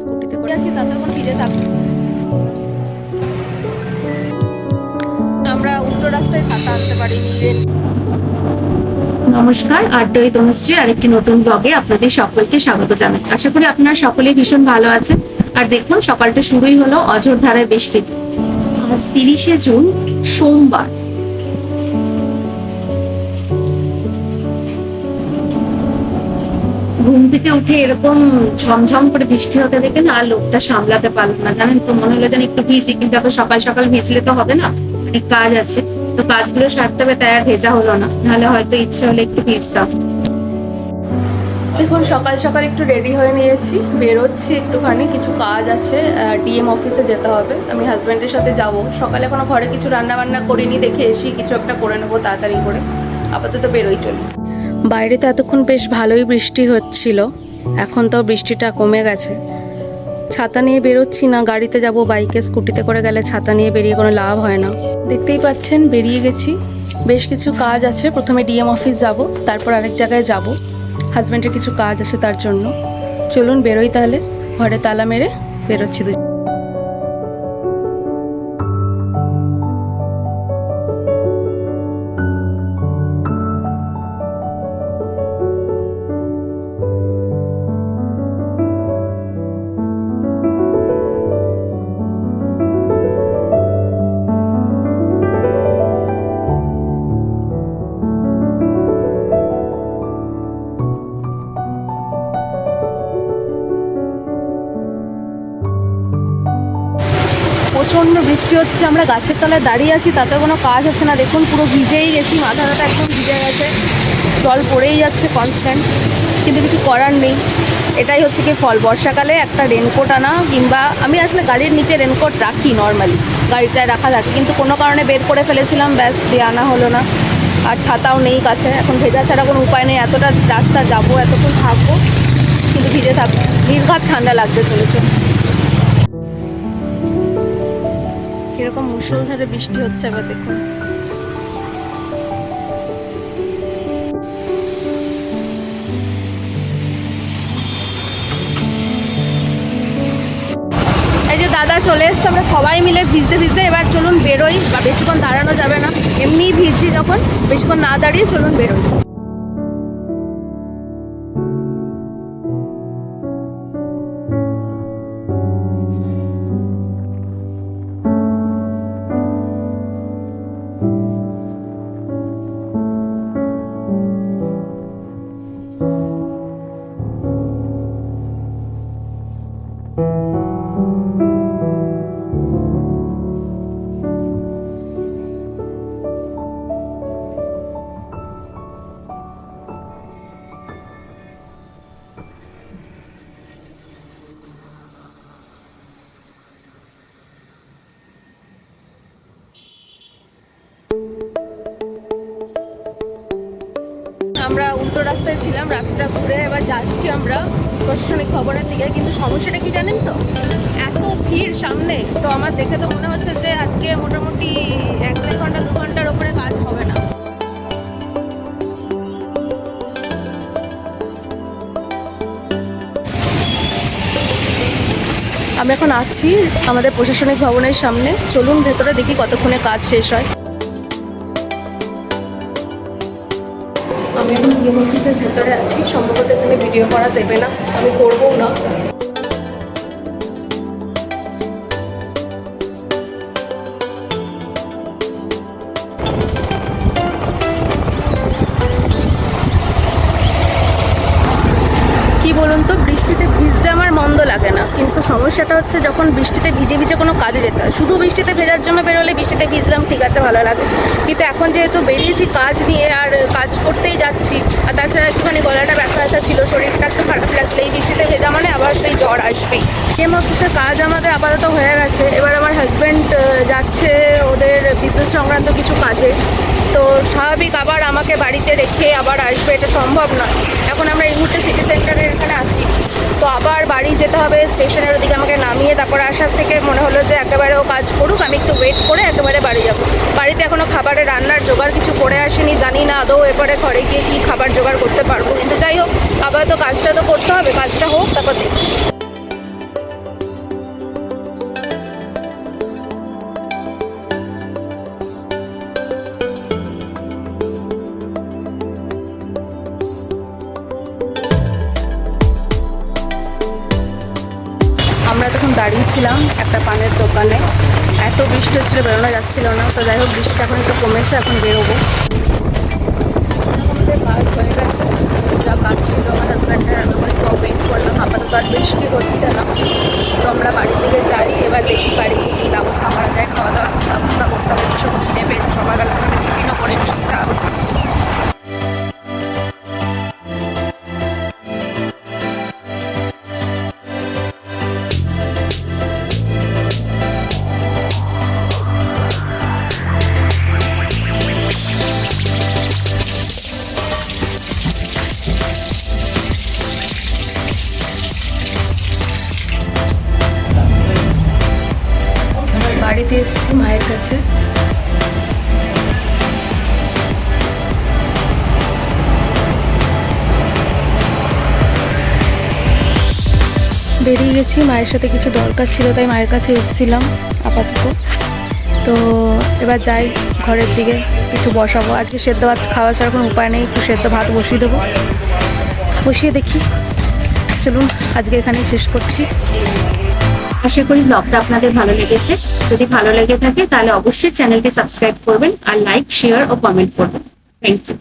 স্কুটিতে করে আছি, তাতে কোনো ভিড়ে থাকবে। আমরা উল্টো রাস্তায় ছাতা আনতে পারিনি। নমস্কার, আড্ডায় তনুশ্রীর আরেকটি নতুন ব্লগে আপনাদের সকলকে স্বাগত জানাই। আশা করি আপনারা সকলেই ভীষণ ভালো আছেন। আর দেখুন, সকালটা শুরুই হলো অঝোর ধারায় বৃষ্টি। আজ 30শে জুন, সোমবার। ঘুম থেকে উঠে এরকম ঝমঝম করে বৃষ্টি হতে দেখে না আর লোকটা সামলাতে পারলো না, জানেন তো। মনে হলো যেন একটু ভিজি, কিন্তু এত সকাল সকাল ভিজলে তো হবে না, অনেক কাজ আছে, তো কাজগুলো সারতে হবে, তাই আর ভেজা হলো না। নাহলে হয়তো ইচ্ছে হলে একটু ভিজতাম। দেখুন, সকাল সকাল একটু রেডি হয়ে নিয়েছি, বেরোচ্ছি একটুখানি, কিছু কাজ আছে। ডিএম অফিসে যেতে হবে, আমি হাজব্যান্ডের সাথে যাব। সকালে এখনো ঘরে কিছু রান্না বান্না করিনি, দেখে এসি কিছু একটা করে নেবো তাড়াতাড়ি করে। আপাতত বেরোই চলি। বাইরে তো এতক্ষণ বেশ ভালোই বৃষ্টি হচ্ছিল, এখন তো বৃষ্টিটা কমে গেছে। ছাতা নিয়ে বেরোচ্ছি না, গাড়িতে যাব, বাইকে স্কুটিতে করে গেলে ছাতা নিয়ে বেরিয়ে কোনো লাভ হয় না। দেখতেই পাচ্ছেন বেরিয়ে গেছি, বেশ কিছু কাজ আছে। প্রথমে ডিএম অফিস যাব, তারপর আরেক জায়গায় যাব, হাজব্যান্ডের কিছু কাজ আছে তার জন্য। চলুন বেরোই তাহলে, ঘরে তালা মেরে বেরোচ্ছি দুজন। প্রচণ্ড বৃষ্টি হচ্ছে, আমরা গাছের তলায় দাঁড়িয়ে আছি, তাতে কোনো কাজ হচ্ছে না। দেখুন পুরো ভিজেই গেছি, মাথা ব্যথা একদম ভিজে গেছে, জল পড়েই যাচ্ছে কনস্ট্যান্ট, কিন্তু কিছু করার নেই। এটাই হচ্ছে কি ফল বর্ষাকালে একটা রেনকোট আনা, কিংবা আমি আসলে গাড়ির নিচে রেনকোট রাখি নর্মালি, গাড়িটায় রাখা থাকে, কিন্তু কোনো কারণে বের করে ফেলেছিলাম, ব্যাস দিয়ে আনা হলো না। আর ছাতাও নেই কাছে, এখন ভেজা ছাড়া কোনো উপায় নেই। এতটা রাস্তা যাবো, এতক্ষণ থাকবো, কিন্তু ভিজে থাকবো, নির্ঘাত ঠান্ডা লাগতে চলেছে। কিরকম মুষলধারে বৃষ্টি হচ্ছে এবার দেখুন। এই যে দাদা চলে এসছে, আমরা সবাই মিলে ভিজতে ভিজতে এবার চলুন বেরোই, বা বেশিক্ষণ দাঁড়ানো যাবে না, এমনিই ভিজছি যখন, বেশিক্ষণ না দাঁড়িয়ে চলুন বেরোই। আমরা উল্টো রাস্তায় ছিলাম, রাস্তাটা ঘুরে এবার যাচ্ছি আমরা প্রশাসনিক ভবনের দিকে। কিন্তু সমস্যাটা কি জানেন তো, এত ভিড় সামনে, তো আমার দেখে তো মনে হচ্ছে যে আজকে মোটামুটি 1-1.5 ঘন্টা 2 ঘন্টার ওপরে কাজ হবে না। আমরা এখন আছি আমাদের প্রশাসনিক ভবনের সামনে, চলুন ভেতরে দেখি কতক্ষণে কাজ শেষ হয়। আমি এখন ডিএম অফিসের ভেতরে আছি, সম্ভবত এখানে ভিডিও করা দেবে না, আমি করবো না। কি বলুন তো, বৃষ্টিতে ভিজতে আমার মন্দ লাগে না, কিন্তু সমস্যাটা হচ্ছে যখন বৃষ্টিতে ভিজে ভিজে কোনো কাজে যেতে হয়। শুধু বৃষ্টিতে ভেজার জন্য বেরোলে, বৃষ্টিতে ভিজলাম ঠিক আছে, ভালো লাগে, কিন্তু এখন যেহেতু বেরিয়েছি কাজ নিয়ে, আর কাজ করতেই যাচ্ছি, আর তাছাড়া একটুখানি গলাটা ব্যথা ব্যথা ছিল, শরীরটা একটু খারাপ লাগছে, এই বৃষ্টিতে ভেজা মানে আবার সেই জ্বর আসবেই। ডিএম অফিসের কাজ আমাদের আপাতত হয়ে গেছে, এবার আমার হাজব্যান্ড যাচ্ছে ওদের বিজনেস সংক্রান্ত কিছু কাজে, তো স্বাভাবিক আবার আমাকে বাড়িতে রেখে আবার আসবে, এটা সম্ভব নয়। এখন আমরা এই মুহূর্তে সিটি সেন্টারের এখানে আছি, তো আবার বাড়ি যেতে যেতে হবে স্টেশনের ওদিকে, আমাকে নামিয়ে তারপরে আসার থেকে মনে হলো যে একেবারে ও কাজ করুক, আমি একটু ওয়েট করে একেবারে বাড়ি যাব। বাড়িতে এখনও খাবারের রান্নার জোগাড় কিছু করে আসিনি, জানি না আদৌ এরপরে ঘরে গিয়ে কী খাবার জোগাড় করতে পারবো, কিন্তু যাই হোক আবার তো কাজটা তো করতে হবে, কাজটা হোক তারপর দেখছি। আমরা তখন দাঁড়িয়েছিলাম একটা পানের দোকানে, এত বৃষ্টি হচ্ছিল বেরোনো যাচ্ছিল না, তো যাই হোক বৃষ্টি এখন একটু কমেছে, এখন বেরোবো। আমাদের কাজ হয়ে গেছে, যা কাজ ছিল আমার হাজব্যান্ডের আমি একটু ওয়েট করলাম, আপাতত আর বৃষ্টি হচ্ছে না, তো আমরা বাড়ির দিকে যাই। এবার দেখি বাড়ি কী ব্যবস্থা করা যায়, খাওয়া দাওয়ার ব্যবস্থা করতে হবে, ভীষণ খিদে পেয়েছে, সকালবেলা আমি টিফিনও করে যা অবস্থা হয়েছে। বাড়িতে এসেছি মায়ের কাছে, বেরিয়ে গেছি, মায়ের সাথে কিছু দরকার ছিল তাই মায়ের কাছে এসেছিলাম আপাতত। তো এবার যাই ঘরের দিকে, কিছু বসাবো, আজকে সেদ্ধ ভাত খাওয়া ছাড়া কোনো উপায় নেই, একটু সেদ্ধ ভাত বসিয়ে দেবো, বসিয়ে দেখি। চলুন আজকে এখানেই শেষ করছি। আশা করি ব্লগটা আপনাদের ভালো লেগেছে। যদি ভালো লেগে থাকে তাহলে অবশ্যই চ্যানেলটি সাবস্ক্রাইব করবেন আর লাইক, শেয়ার ও কমেন্ট করবেন। Thank you.